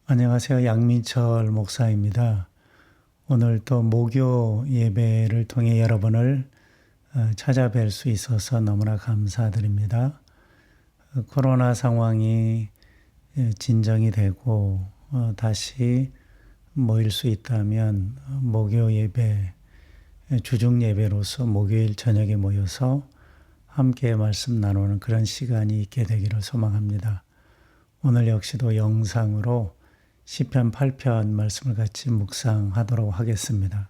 안녕하세요. 양민철 목사입니다. 오늘 또 목요 예배를 통해 여러분을 찾아뵐 수 있어서 너무나 감사드립니다. 코로나 상황이 진정이 되고 다시 모일 수 있다면 목요 예배, 주중 예배로서 목요일 저녁에 모여서 함께 말씀 나누는 그런 시간이 있게 되기를 소망합니다. 오늘 역시도 영상으로 시편 8편 말씀을 같이 묵상하도록 하겠습니다.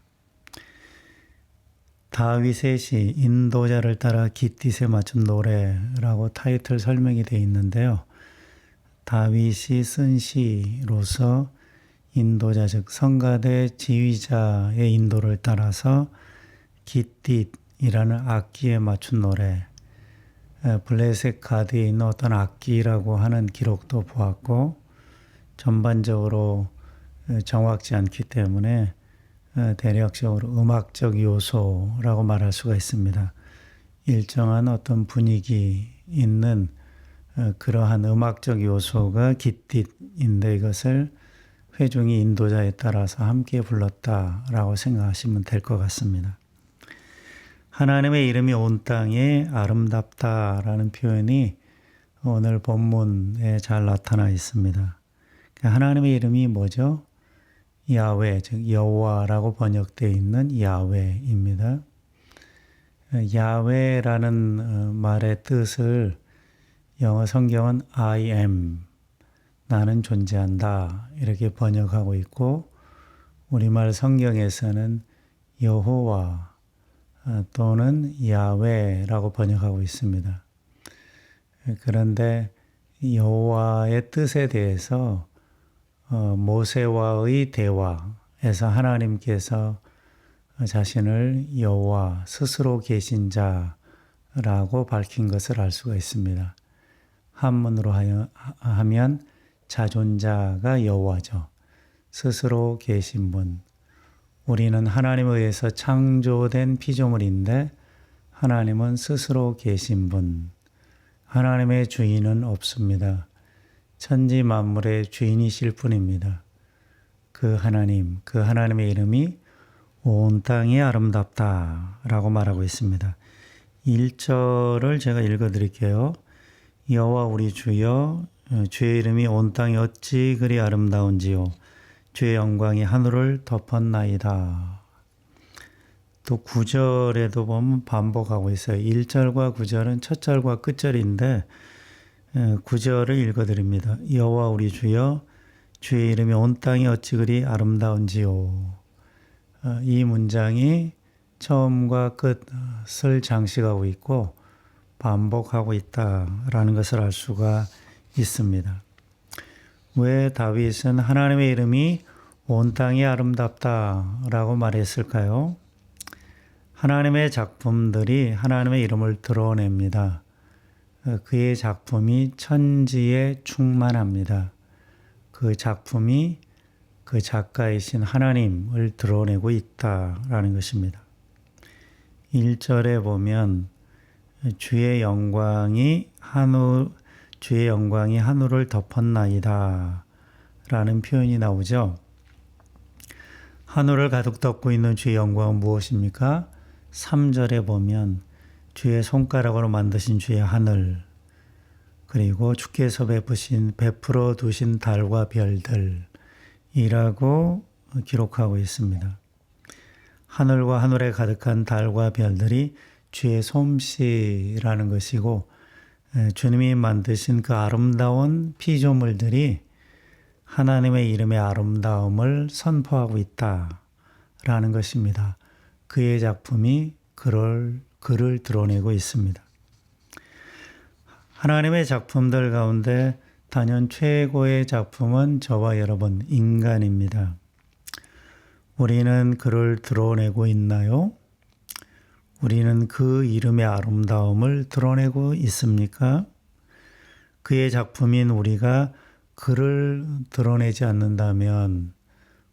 다윗의 시 인도자를 따라 깃딧에 맞춘 노래라고 타이틀 설명이 되어 있는데요. 다윗이 쓴 시로서 인도자 즉 성가대 지휘자의 인도를 따라서 깃딧이라는 악기에 맞춘 노래, 블레셋 가드에 있는 어떤 악기라고 하는 기록도 보았고 전반적으로 정확지 않기 때문에 대략적으로 음악적 요소라고 말할 수가 있습니다. 일정한 어떤 분위기 있는 그러한 음악적 요소가 깃딧인데 이것을 회중이 인도자에 따라서 함께 불렀다라고 생각하시면 될 것 같습니다. 하나님의 이름이 온 땅에 아름답다라는 표현이 오늘 본문에 잘 나타나 있습니다. 하나님의 이름이 뭐죠? 야훼, 즉 여호와라고 번역되어 있는 야훼입니다. 야훼라는 말의 뜻을 영어 성경은 I am, 나는 존재한다 이렇게 번역하고 있고 우리말 성경에서는 여호와 또는 야훼라고 번역하고 있습니다. 그런데 여호와의 뜻에 대해서 모세와의 대화에서 하나님께서 자신을 여호와 스스로 계신 자라고 밝힌 것을 알 수가 있습니다. 한문으로 하면 자존자가 여호와죠. 스스로 계신 분. 우리는 하나님에 의해서 창조된 피조물인데 하나님은 스스로 계신 분. 하나님의 주인은 없습니다. 천지 만물의 주인이실 뿐입니다. 그 하나님의 이름이 온 땅이 아름답다라고 말하고 있습니다. 1절을 제가 읽어드릴게요. 여호와 우리 주여, 주의 이름이 온 땅이 어찌 그리 아름다운지요. 주의 영광이 하늘을 덮었나이다. 또 9절에도 보면 반복하고 있어요. 1절과 9절은 첫 절과 끝절인데 9절을 읽어드립니다. 여호와 우리 주여, 주의 이름이 온 땅이 어찌 그리 아름다운지요. 이 문장이 처음과 끝을 장식하고 있고 반복하고 있다라는 것을 알 수가 있습니다. 왜 다윗은 하나님의 이름이 온 땅이 아름답다라고 말했을까요? 하나님의 작품들이 하나님의 이름을 드러냅니다. 그의 작품이 천지에 충만합니다. 그 작품이 그 작가이신 하나님을 드러내고 있다라는 것입니다. 1절에 보면 주의 영광이 하늘을 덮었나이다 라는 표현이 나오죠. 하늘을 가득 덮고 있는 주의 영광은 무엇입니까? 3절에 보면 주의 손가락으로 만드신 주의 하늘, 그리고 주께서 베풀어 두신 달과 별들이라고 기록하고 있습니다. 하늘과 하늘에 가득한 달과 별들이 주의 솜씨라는 것이고 주님이 만드신 그 아름다운 피조물들이 하나님의 이름의 아름다움을 선포하고 있다라는 것입니다. 그의 작품이 그를 드러내고 있습니다. 하나님의 작품들 가운데 단연 최고의 작품은 저와 여러분 인간입니다. 우리는 그를 드러내고 있나요? 우리는 그 이름의 아름다움을 드러내고 있습니까? 그의 작품인 우리가 그를 드러내지 않는다면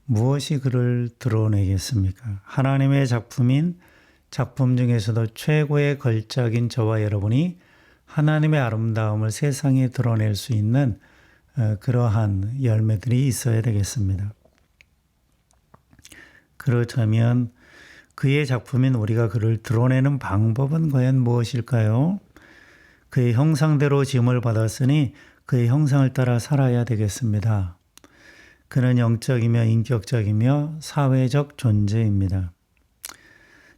무엇이 그를 드러내겠습니까? 하나님의 작품인 작품 중에서도 최고의 걸작인 저와 여러분이 하나님의 아름다움을 세상에 드러낼 수 있는 그러한 열매들이 있어야 되겠습니다. 그렇다면 그의 작품인 우리가 그를 드러내는 방법은 과연 무엇일까요? 그의 형상대로 지음을 받았으니 그의 형상을 따라 살아야 되겠습니다. 그는 영적이며 인격적이며 사회적 존재입니다.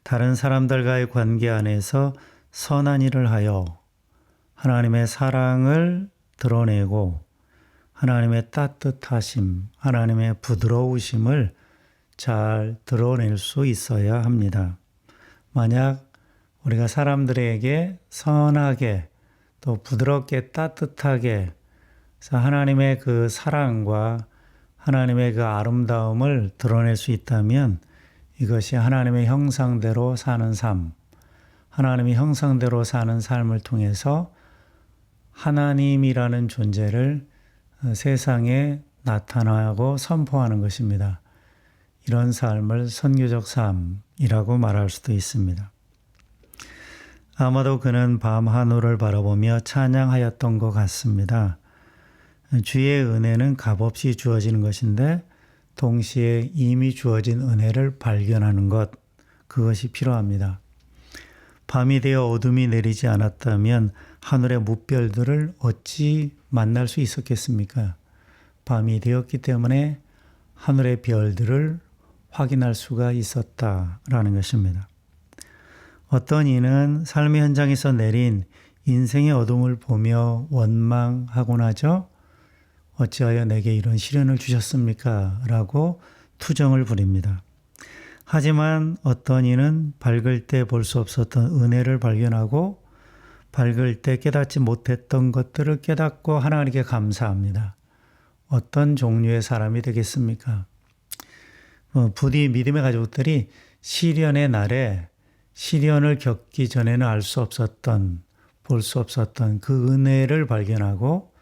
다른 사람들과의 관계 안에서 선한 일을 하여 하나님의 사랑을 드러내고 하나님의 따뜻하심, 하나님의 부드러우심을 잘 드러낼 수 있어야 합니다. 만약 우리가 사람들에게 선하게 또 부드럽게 따뜻하게 하나님의 그 사랑과 하나님의 그 아름다움을 드러낼 수 있다면 이것이 하나님의 형상대로 사는 삶, 하나님의 형상대로 사는 삶을 통해서 하나님이라는 존재를 세상에 나타나고 선포하는 것입니다. 이런 삶을 선교적 삶이라고 말할 수도 있습니다. 아마도 그는 밤 하늘을 바라보며 찬양하였던 것 같습니다. 주의 은혜는 값없이 주어지는 것인데 동시에 이미 주어진 은혜를 발견하는 것, 그것이 필요합니다. 밤이 되어 어둠이 내리지 않았다면 하늘의 무별들을 어찌 만날 수 있었겠습니까? 밤이 되었기 때문에 하늘의 별들을 확인할 수가 있었다라는 것입니다. 어떤 이는 삶의 현장에서 내린 인생의 어둠을 보며 원망하곤 하죠. 어찌하여 내게 이런 시련을 주셨습니까? 라고 투정을 부립니다. 하지만 어떤 이는 밝을 때 볼 수 없었던 은혜를 발견하고 밝을 때 깨닫지 못했던 것들을 깨닫고 하나님께 감사합니다. 어떤 종류의 사람이 되겠습니까? 부디 믿음의 가족들이 시련의 날에 시련을 겪기 전에는 알 수 없었던, 볼 수 없었던 그 은혜를 발견하고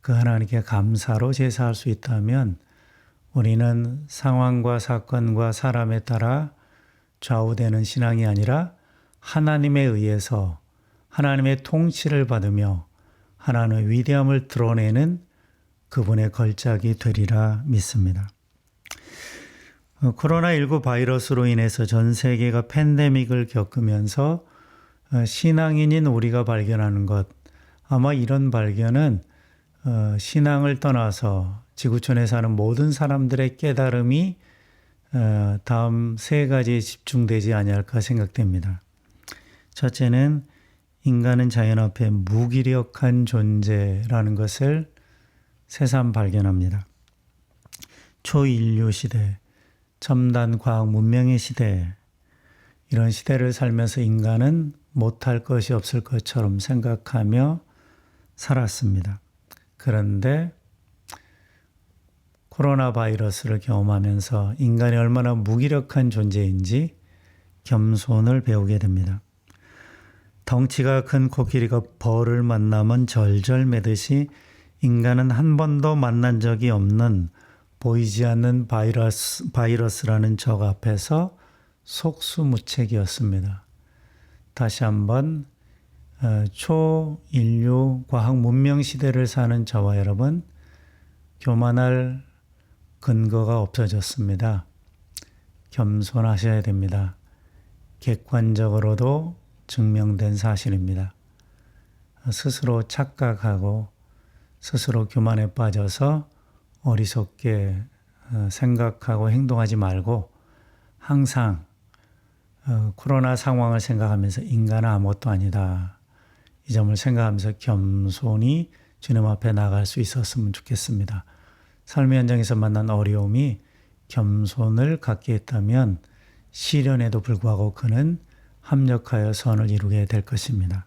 그 하나님께 감사로 제사할 수 있다면 우리는 상황과 사건과 사람에 따라 좌우되는 신앙이 아니라 하나님에 의해서 하나님의 통치를 받으며 하나님의 위대함을 드러내는 그분의 걸작이 되리라 믿습니다. 코로나19 바이러스로 인해서 전 세계가 팬데믹을 겪으면서 신앙인인 우리가 발견하는 것, 아마 이런 발견은 신앙을 떠나서 지구촌에 사는 모든 사람들의 깨달음이 다음 세 가지에 집중되지 아니할까 생각됩니다. 첫째는 인간은 자연 앞에 무기력한 존재라는 것을 새삼 발견합니다. 초인류 시대, 첨단 과학 문명의 시대, 이런 시대를 살면서 인간은 못할 것이 없을 것처럼 생각하며 살았습니다. 그런데 코로나 바이러스를 경험하면서 인간이 얼마나 무기력한 존재인지 겸손을 배우게 됩니다. 덩치가 큰 코끼리가 벌을 만나면 절절매듯이 인간은 한 번도 만난 적이 없는 보이지 않는 바이러스라는 적 앞에서 속수무책이었습니다. 다시 한번 초인류 과학 문명 시대를 사는 저와 여러분, 교만할 근거가 없어졌습니다. 겸손하셔야 됩니다. 객관적으로도 증명된 사실입니다. 스스로 착각하고 스스로 교만에 빠져서 어리석게 생각하고 행동하지 말고 항상 코로나 상황을 생각하면서 인간은 아무것도 아니다. 이 점을 생각하면서 겸손히 주님 앞에 나갈 수 있었으면 좋겠습니다. 삶의 현장에서 만난 어려움이 겸손을 갖게 했다면 시련에도 불구하고 그는 합력하여 선을 이루게 될 것입니다.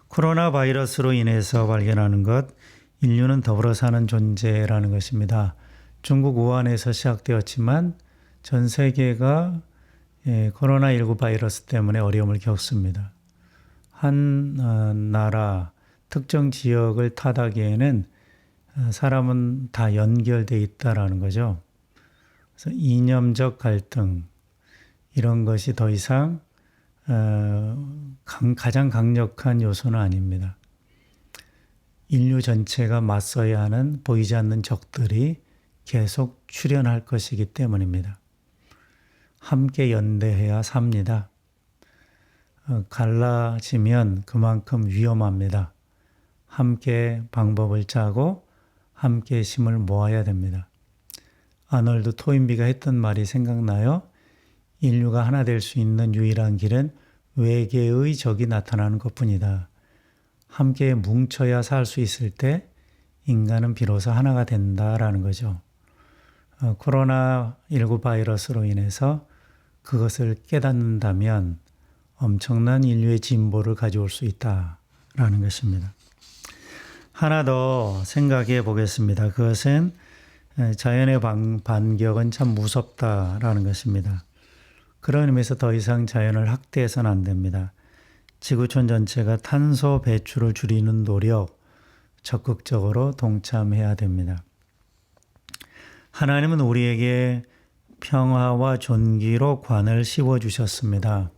코로나 바이러스로 인해서 발견하는 것, 인류는 더불어 사는 존재라는 것입니다. 중국 우한에서 시작되었지만 전 세계가 코로나19 바이러스 때문에 어려움을 겪습니다. 한 나라, 특정 지역을 탓하기에는 사람은 다 연결되어 있다라는 거죠. 그래서 이념적 갈등, 이런 것이 더 이상 가장 강력한 요소는 아닙니다. 인류 전체가 맞서야 하는 보이지 않는 적들이 계속 출현할 것이기 때문입니다. 함께 연대해야 삽니다. 갈라지면 그만큼 위험합니다. 함께 방법을 짜고 함께 힘을 모아야 됩니다. 아놀드 토인비가 했던 말이 생각나요? 인류가 하나 될 수 있는 유일한 길은 외계의 적이 나타나는 것뿐이다. 함께 뭉쳐야 살 수 있을 때 인간은 비로소 하나가 된다라는 거죠. 코로나19 바이러스로 인해서 그것을 깨닫는다면 엄청난 인류의 진보를 가져올 수 있다라는 것입니다. 하나 더 생각해 보겠습니다. 그것은 자연의 반격은 참 무섭다라는 것입니다. 그런 의미에서 더 이상 자연을 학대해서는 안 됩니다. 지구촌 전체가 탄소 배출을 줄이는 노력 적극적으로 동참해야 됩니다. 하나님은 우리에게 평화와 존귀로 관을 씌워주셨습니다.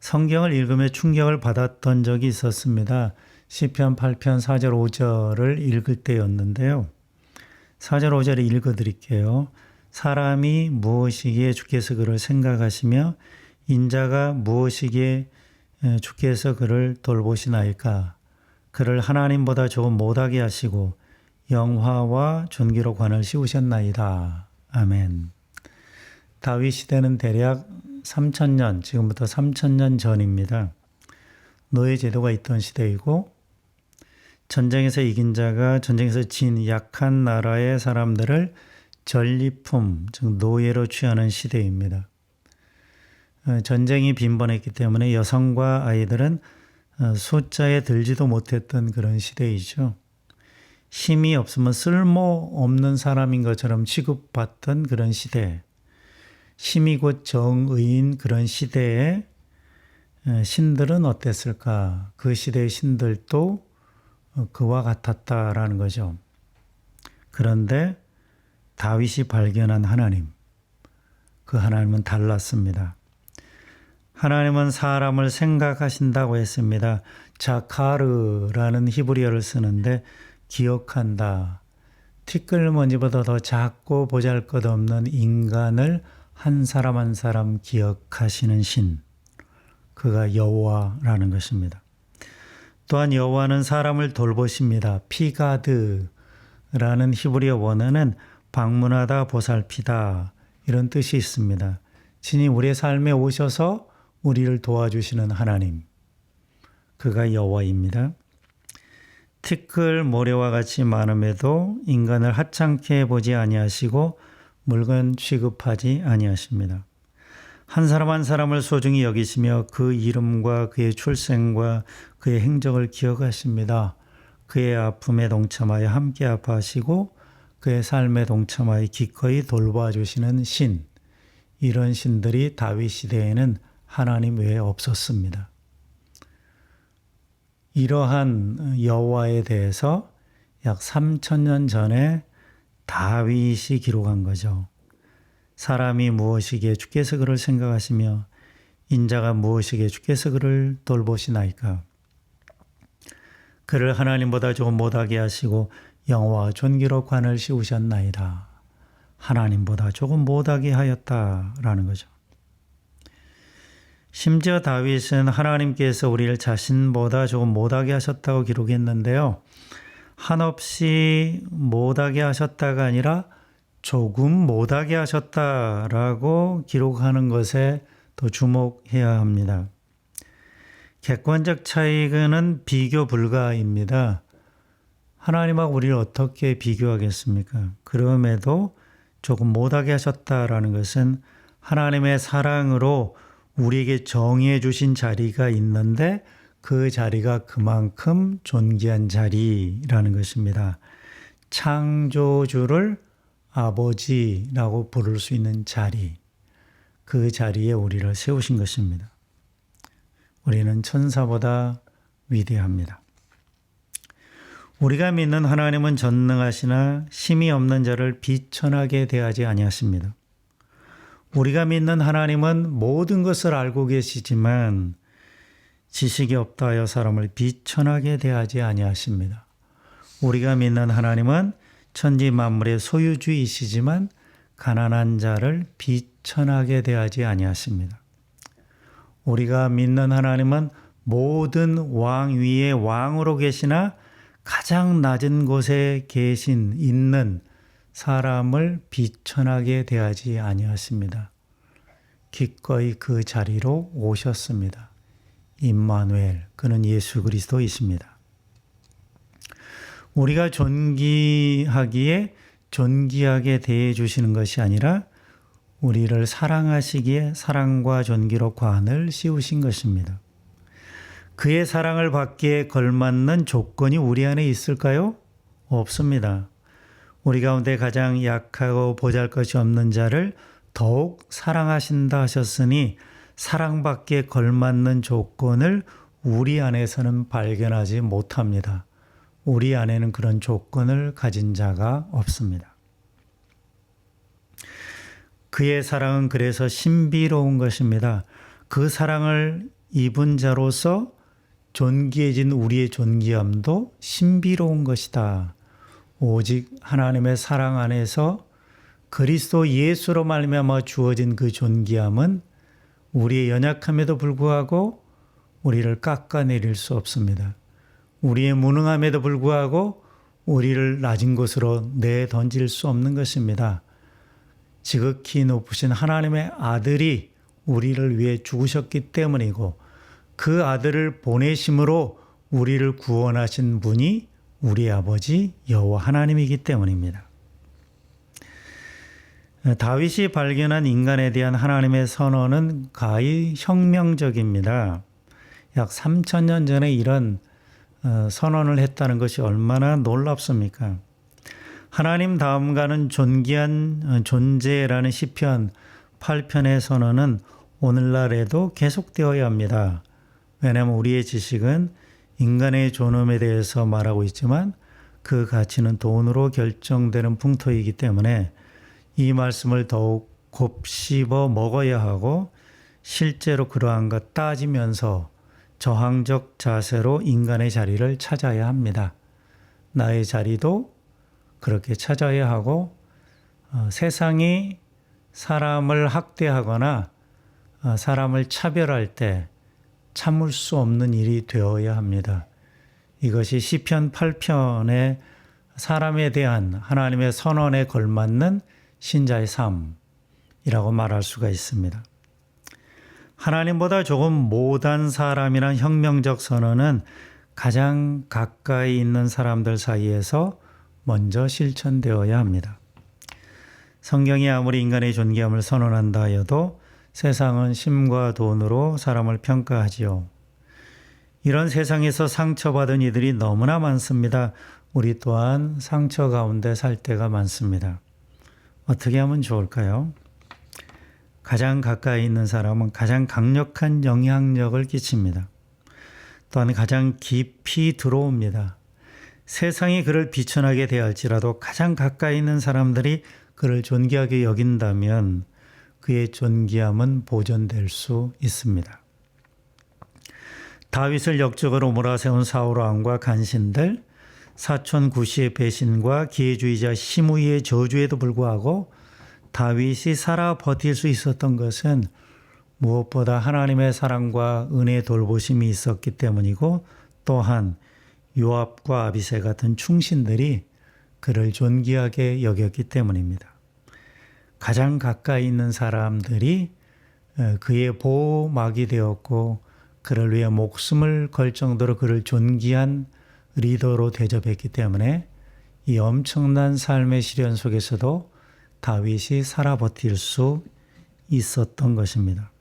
성경을 읽으며 충격을 받았던 적이 있었습니다. 시편 8편 4절 5절을 읽을 때였는데요. 4절 5절을 읽어드릴게요. 사람이 무엇이기에 주께서 그를 생각하시며 인자가 무엇이기에 주께서 그를 돌보시나이까. 그를 하나님보다 조금 못하게 하시고 영화와 존귀로 관을 씌우셨나이다. 아멘. 다윗 시대는 대략 3,000년, 지금부터 3,000년 전입니다. 노예 제도가 있던 시대이고 전쟁에서 이긴 자가 전쟁에서 진 약한 나라의 사람들을 전리품, 즉 노예로 취하는 시대입니다. 전쟁이 빈번했기 때문에 여성과 아이들은 숫자에 들지도 못했던 그런 시대이죠. 힘이 없으면 쓸모없는 사람인 것처럼 취급받던 그런 시대. 힘이 곧 정의인 그런 시대에 신들은 어땠을까? 그 시대의 신들도 그와 같았다라는 거죠. 그런데 다윗이 발견한 하나님, 그 하나님은 달랐습니다. 하나님은 사람을 생각하신다고 했습니다. 자카르라는 히브리어를 쓰는데 기억한다. 티끌모니보다 더 작고 보잘것없는 인간을 한 사람 한 사람 기억하시는 신, 그가 여호와라는 것입니다. 또한 여호와는 사람을 돌보십니다. 피가드라는 히브리어 원어는 방문하다, 보살피다 이런 뜻이 있습니다. 신이 우리의 삶에 오셔서 우리를 도와주시는 하나님, 그가 여호와입니다. 티끌 모래와 같이 많음에도 인간을 하찮게 보지 아니하시고 물건 취급하지 아니하십니다. 한 사람 한 사람을 소중히 여기시며 그 이름과 그의 출생과 그의 행적을 기억하십니다. 그의 아픔에 동참하여 함께 아파하시고 그의 삶에 동참하여 기꺼이 돌봐주시는 신, 이런 신들이 다윗 시대에는 하나님 외에 없었습니다. 이러한 여호와에 대해서 약 3,000년 전에 다윗이 기록한 거죠. 사람이 무엇이기에 주께서 그를 생각하시며 인자가 무엇이기에 주께서 그를 돌보시나이까. 그를 하나님보다 조금 못하게 하시고 영화와 존귀로 관을 씌우셨나이다. 하나님보다 조금 못하게 하였다라는 거죠. 심지어 다윗은 하나님께서 우리를 자신보다 조금 못하게 하셨다고 기록했는데요. 한없이 못하게 하셨다가 아니라 조금 못하게 하셨다라고 기록하는 것에 더 주목해야 합니다. 객관적 차이는 비교 불가입니다. 하나님하고 우리를 어떻게 비교하겠습니까? 그럼에도 조금 못하게 하셨다라는 것은 하나님의 사랑으로 우리에게 정해 주신 자리가 있는데 그 자리가 그만큼 존귀한 자리라는 것입니다. 창조주를 아버지라고 부를 수 있는 자리, 그 자리에 우리를 세우신 것입니다. 우리는 천사보다 위대합니다. 우리가 믿는 하나님은 전능하시나 힘이 없는 자를 비천하게 대하지 아니하십니다. 우리가 믿는 하나님은 모든 것을 알고 계시지만 지식이 없다 하여 사람을 비천하게 대하지 아니하십니다. 우리가 믿는 하나님은 천지 만물의 소유주이시지만 가난한 자를 비천하게 대하지 아니하십니다. 우리가 믿는 하나님은 모든 왕 위에 왕으로 계시나 가장 낮은 곳에 있는 사람을 비천하게 대하지 아니하십니다. 기꺼이 그 자리로 오셨습니다. 임마누엘, 그는 예수 그리스도이십니다. 우리가 존귀하기에 존귀하게 대해 주시는 것이 아니라 우리를 사랑하시기에 사랑과 존귀로 관을 씌우신 것입니다. 그의 사랑을 받기에 걸맞는 조건이 우리 안에 있을까요? 없습니다. 우리 가운데 가장 약하고 보잘것이 없는 자를 더욱 사랑하신다 하셨으니 사랑받기에 걸맞는 조건을 우리 안에서는 발견하지 못합니다. 우리 안에는 그런 조건을 가진 자가 없습니다. 그의 사랑은 그래서 신비로운 것입니다. 그 사랑을 입은 자로서 존귀해진 우리의 존귀함도 신비로운 것이다. 오직 하나님의 사랑 안에서 그리스도 예수로 말미암아 주어진 그 존귀함은 우리의 연약함에도 불구하고 우리를 깎아내릴 수 없습니다. 우리의 무능함에도 불구하고 우리를 낮은 곳으로 내던질 수 없는 것입니다. 지극히 높으신 하나님의 아들이 우리를 위해 죽으셨기 때문이고 그 아들을 보내심으로 우리를 구원하신 분이 우리 아버지 여호와 하나님이기 때문입니다. 다윗이 발견한 인간에 대한 하나님의 선언은 가히 혁명적입니다. 약 3000년 전에 이런 선언을 했다는 것이 얼마나 놀랍습니까? 하나님 다음가는 존귀한 존재라는 시편 8편의 선언은 오늘날에도 계속되어야 합니다. 왜냐하면 우리의 지식은 인간의 존엄에 대해서 말하고 있지만 그 가치는 돈으로 결정되는 풍토이기 때문에 이 말씀을 더욱 곱씹어 먹어야 하고 실제로 그러한 것 따지면서 저항적 자세로 인간의 자리를 찾아야 합니다. 나의 자리도 그렇게 찾아야 하고 세상이 사람을 학대하거나 사람을 차별할 때 참을 수 없는 일이 되어야 합니다. 이것이 시편 8편의 사람에 대한 하나님의 선언에 걸맞는 신자의 삶이라고 말할 수가 있습니다. 하나님보다 조금 못한 사람이란 혁명적 선언은 가장 가까이 있는 사람들 사이에서 먼저 실천되어야 합니다. 성경이 아무리 인간의 존귀함을 선언한다 하여도 세상은 심과 돈으로 사람을 평가하지요. 이런 세상에서 상처받은 이들이 너무나 많습니다. 우리 또한 상처 가운데 살 때가 많습니다. 어떻게 하면 좋을까요? 가장 가까이 있는 사람은 가장 강력한 영향력을 끼칩니다. 또한 가장 깊이 들어옵니다. 세상이 그를 비천하게 대할지라도 가장 가까이 있는 사람들이 그를 존귀하게 여긴다면 그의 존귀함은 보존될 수 있습니다. 다윗을 역적으로 몰아세운 사울 왕과 간신들, 사촌 구시의 배신과 기회주의자 시므이의 저주에도 불구하고 다윗이 살아 버틸 수 있었던 것은 무엇보다 하나님의 사랑과 은혜의 돌보심이 있었기 때문이고 또한 요압과 아비새 같은 충신들이 그를 존귀하게 여겼기 때문입니다. 가장 가까이 있는 사람들이 그의 보호막이 되었고 그를 위해 목숨을 걸 정도로 그를 존귀한 리더로 대접했기 때문에 이 엄청난 삶의 시련 속에서도 다윗이 살아 버틸 수 있었던 것입니다.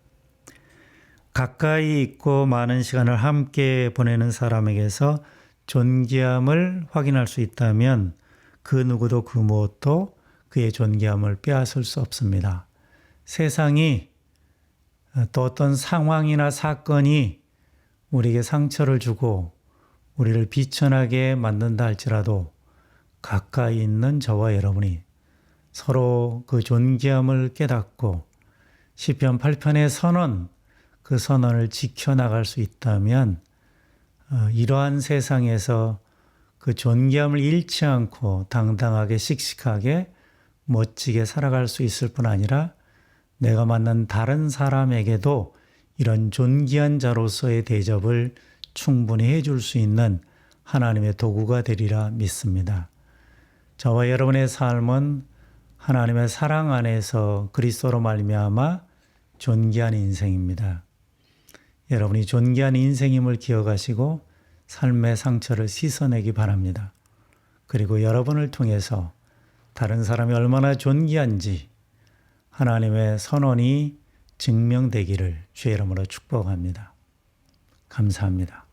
가까이 있고 많은 시간을 함께 보내는 사람에게서 존귀함을 확인할 수 있다면 그 누구도 그 무엇도 그의 존귀함을 빼앗을 수 없습니다. 세상이 또 어떤 상황이나 사건이 우리에게 상처를 주고 우리를 비천하게 만든다 할지라도 가까이 있는 저와 여러분이 서로 그 존귀함을 깨닫고 시편 8편의 선언, 그 선언을 지켜나갈 수 있다면 이러한 세상에서 그 존귀함을 잃지 않고 당당하게 씩씩하게 멋지게 살아갈 수 있을 뿐 아니라 내가 만난 다른 사람에게도 이런 존귀한 자로서의 대접을 충분히 해줄 수 있는 하나님의 도구가 되리라 믿습니다. 저와 여러분의 삶은 하나님의 사랑 안에서 그리스도로 말미암아 존귀한 인생입니다. 여러분이 존귀한 인생임을 기억하시고 삶의 상처를 씻어내기 바랍니다. 그리고 여러분을 통해서 다른 사람이 얼마나 존귀한지 하나님의 선언이 증명되기를 주의 이름으로 축복합니다. 감사합니다.